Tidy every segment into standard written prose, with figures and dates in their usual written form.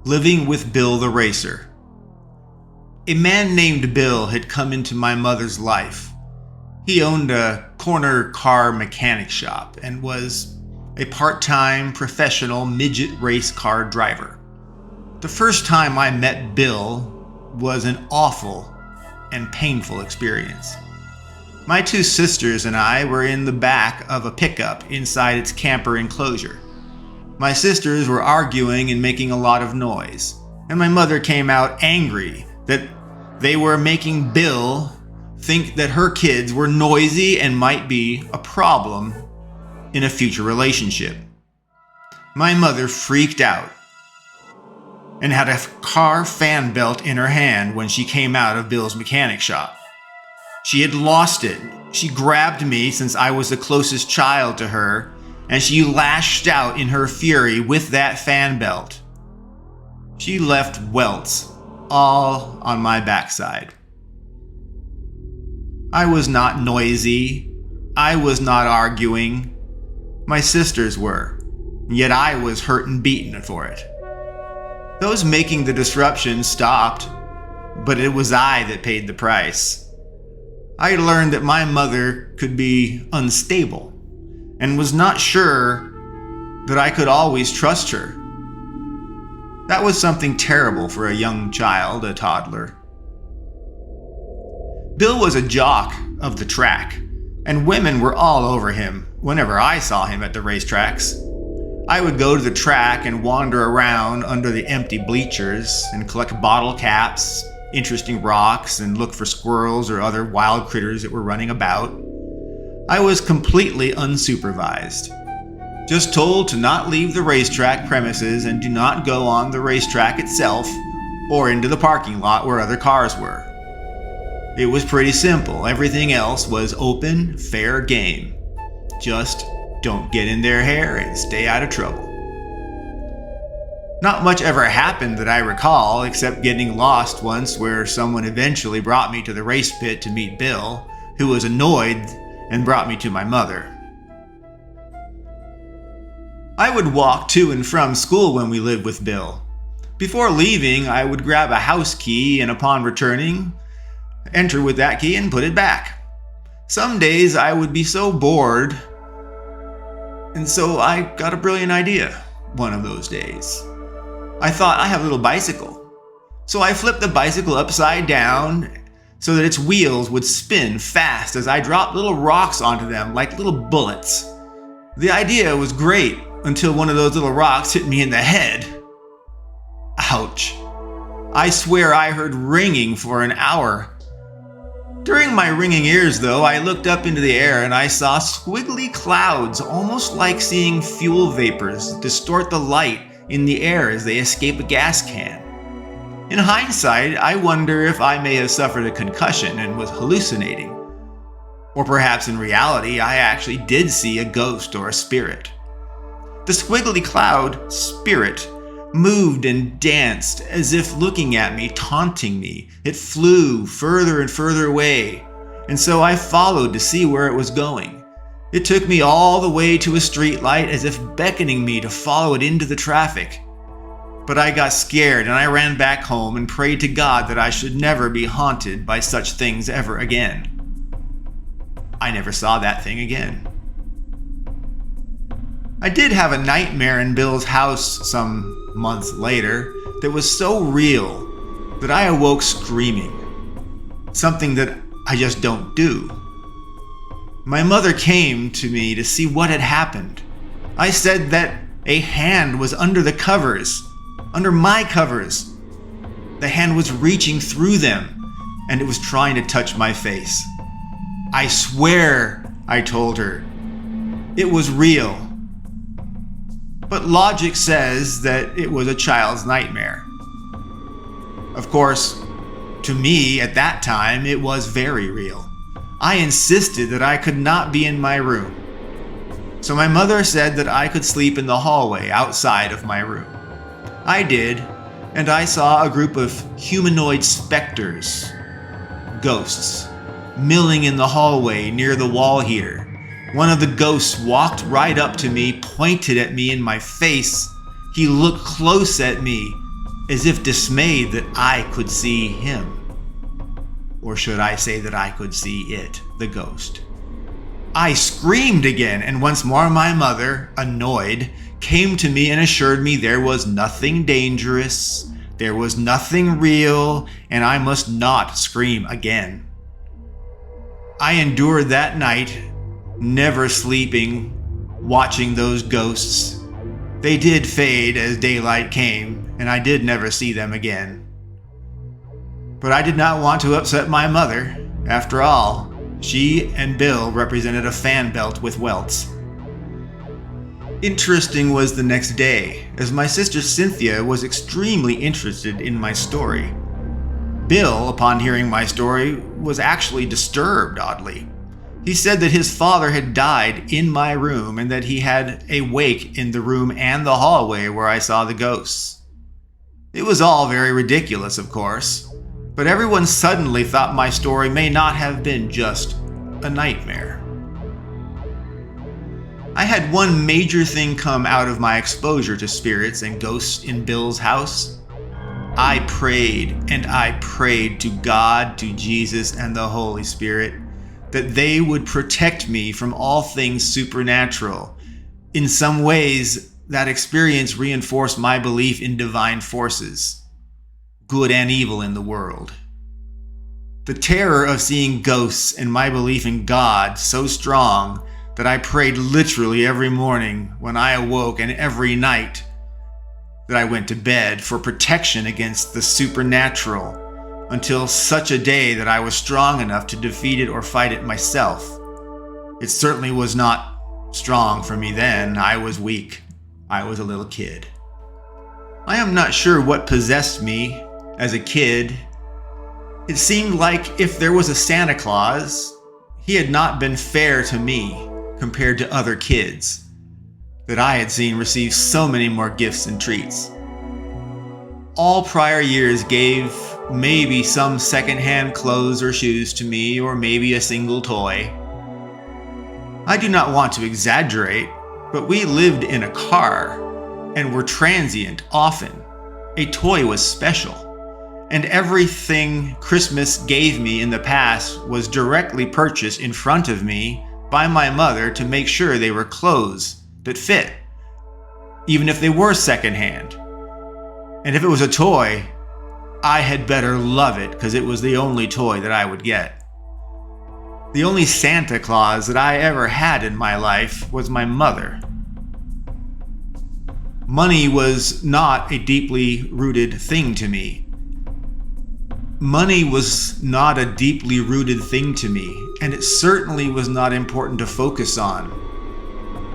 Living with Bill the Racer. A man named Bill had come into my mother's life. He owned a corner car mechanic shop and was a part-time professional midget race car driver. The first time I met Bill was an awful and painful experience. My two sisters and I were in the back of a pickup inside its camper enclosure. My sisters were arguing and making a lot of noise, and my mother came out angry that they were making Bill think that her kids were noisy and might be a problem in a future relationship. My mother freaked out and had a car fan belt in her hand when she came out of Bill's mechanic shop. She had lost it. She grabbed me since I was the closest child to her, and she lashed out in her fury with that fan belt. She left welts all on my backside. I was not noisy. I was not arguing. My sisters were, yet I was hurt and beaten for it. Those making the disruption stopped, but it was I that paid the price. I learned that my mother could be unstable and was not sure that I could always trust her. That was something terrible for a young child, a toddler. Bill was a jock of the track, and women were all over him whenever I saw him at the racetracks. I would go to the track and wander around under the empty bleachers and collect bottle caps, interesting rocks, and look for squirrels or other wild critters that were running about. I was completely unsupervised, just told to not leave the racetrack premises and do not go on the racetrack itself or into the parking lot where other cars were. It was pretty simple. Everything else was open, fair game. Just don't get in their hair and stay out of trouble. Not much ever happened that I recall, except getting lost once where someone eventually brought me to the race pit to meet Bill, who was annoyed and brought me to my mother. I would walk to and from school when we lived with Bill. Before leaving, I would grab a house key and upon returning, enter with that key and put it back. Some days I would be so bored, and so I got a brilliant idea one of those days. I thought, I have a little bicycle. So I flipped the bicycle upside down so that its wheels would spin fast as I dropped little rocks onto them like little bullets. The idea was great until one of those little rocks hit me in the head. Ouch. I swear I heard ringing for an hour. During my ringing ears, though, I looked up into the air and I saw squiggly clouds, almost like seeing fuel vapors distort the light in the air as they escape a gas can. In hindsight, I wonder if I may have suffered a concussion and was hallucinating. Or perhaps in reality, I actually did see a ghost or a spirit. The squiggly cloud, spirit, moved and danced as if looking at me, taunting me. It flew further and further away, and so I followed to see where it was going. It took me all the way to a street light as if beckoning me to follow it into the traffic. But I got scared and I ran back home and prayed to God that I should never be haunted by such things ever again. I never saw that thing again. I did have a nightmare in Bill's house some months later that was so real that I awoke screaming. Something that I just don't do. My mother came to me to see what had happened. I said that a hand was under the covers, under my covers. The hand was reaching through them, and it was trying to touch my face. I swear, I told her, it was real. But logic says that it was a child's nightmare. Of course, to me at that time, it was very real. I insisted that I could not be in my room. So my mother said that I could sleep in the hallway outside of my room. I did, and I saw a group of humanoid specters, ghosts, milling in the hallway near the wall heater. One of the ghosts walked right up to me, pointed at me in my face. He looked close at me, as if dismayed that I could see him. Or should I say that I could see it, the ghost? I screamed again, and once more my mother, annoyed, came to me and assured me there was nothing dangerous, there was nothing real, and I must not scream again. I endured that night, never sleeping, watching those ghosts. They did fade as daylight came, and I did never see them again. But I did not want to upset my mother. After all, she and Bill represented a fan belt with welts. Interesting was the next day, as my sister Cynthia was extremely interested in my story. Bill, upon hearing my story, was actually disturbed, oddly. He said that his father had died in my room and that he had a wake in the room and the hallway where I saw the ghosts. It was all very ridiculous, of course, but everyone suddenly thought my story may not have been just a nightmare. I had one major thing come out of my exposure to spirits and ghosts in Bill's house. I prayed and I prayed to God, to Jesus, and the Holy Spirit that they would protect me from all things supernatural. In some ways, that experience reinforced my belief in divine forces, good and evil in the world. The terror of seeing ghosts and my belief in God so strong that I prayed literally every morning when I awoke and every night that I went to bed for protection against the supernatural until such a day that I was strong enough to defeat it or fight it myself. It certainly was not strong for me then. I was weak. I was a little kid. I am not sure what possessed me as a kid. It seemed like if there was a Santa Claus, he had not been fair to me compared to other kids that I had seen receive so many more gifts and treats. All prior years gave maybe some secondhand clothes or shoes to me, or maybe a single toy. I do not want to exaggerate, but we lived in a car and were transient often. A toy was special, and everything Christmas gave me in the past was directly purchased in front of me by my mother to make sure they were clothes that fit, even if they were secondhand. And if it was a toy, I had better love it because it was the only toy that I would get. The only Santa Claus that I ever had in my life was my mother. Money was not a deeply rooted thing to me. Money was not a deeply rooted thing to me, and it certainly was not important to focus on.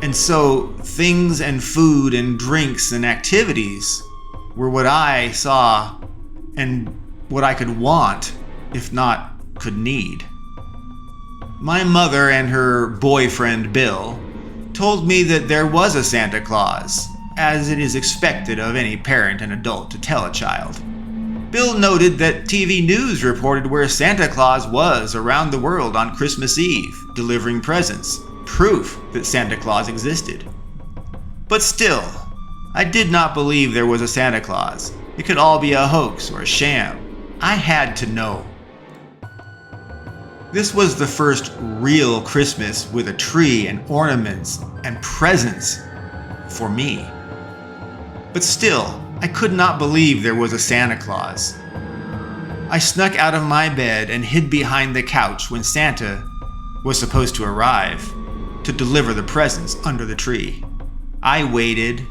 And so things and food and drinks and activities were what I saw and what I could want, if not could need. My mother and her boyfriend Bill told me that there was a Santa Claus, as it is expected of any parent and adult to tell a child. Bill noted that TV news reported where Santa Claus was around the world on Christmas Eve, delivering presents, proof that Santa Claus existed. But still, I did not believe there was a Santa Claus. It could all be a hoax or a sham. I had to know. This was the first real Christmas with a tree and ornaments and presents for me. But still, I could not believe there was a Santa Claus. I snuck out of my bed and hid behind the couch when Santa was supposed to arrive to deliver the presents under the tree. I waited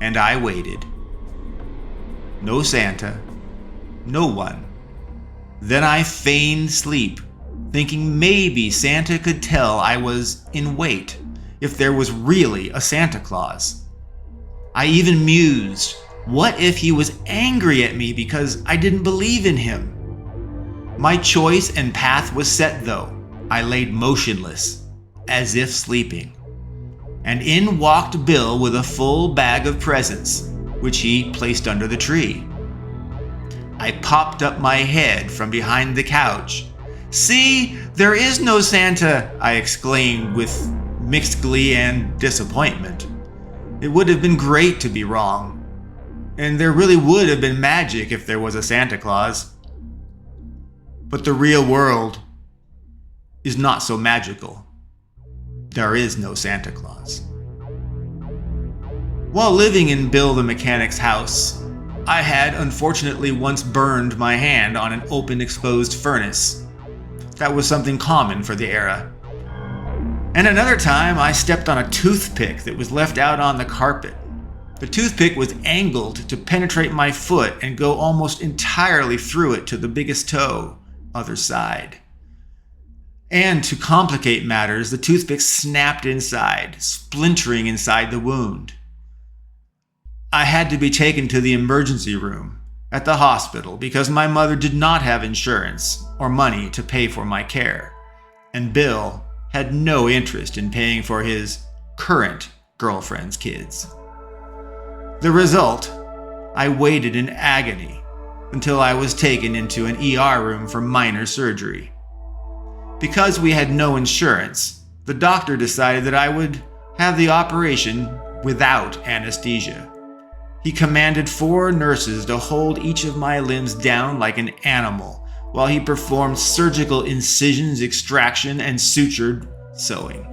and I waited. No Santa, no one. Then I feigned sleep, thinking maybe Santa could tell I was in wait if there was really a Santa Claus. I even mused, what if he was angry at me because I didn't believe in him? My choice and path was set though. I laid motionless, as if sleeping. And in walked Bill with a full bag of presents, which he placed under the tree. I popped up my head from behind the couch. "See, there is no Santa," I exclaimed with mixed glee and disappointment. It would have been great to be wrong. and there really would have been magic if there was a Santa Claus. But the real world is not so magical. There is no Santa Claus. While living in Bill the mechanic's house, I had unfortunately once burned my hand on an open exposed furnace. That was something common for the era. And another time I stepped on a toothpick that was left out on the carpet. The toothpick was angled to penetrate my foot and go almost entirely through it to the biggest toe, other side. And to complicate matters, the toothpick snapped inside, splintering inside the wound. I had to be taken to the emergency room at the hospital because my mother did not have insurance or money to pay for my care, and Bill had no interest in paying for his current girlfriend's kids. The result, I waited in agony until I was taken into an ER room for minor surgery. Because we had no insurance, the doctor decided that I would have the operation without anesthesia. He commanded 4 nurses to hold each of my limbs down like an animal while he performed surgical incisions, extraction, and sutured sewing.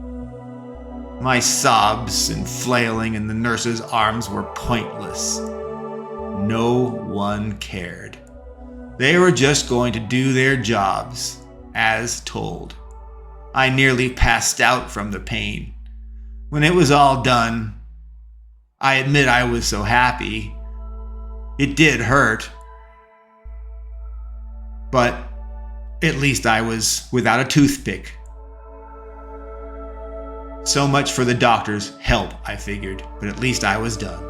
My sobs and flailing in the nurses' arms were pointless. No one cared. They were just going to do their jobs, as told. I nearly passed out from the pain. When it was all done, I admit I was so happy. It did hurt. But at least I was without a toothpick. So much for the doctor's help, I figured, but at least I was done.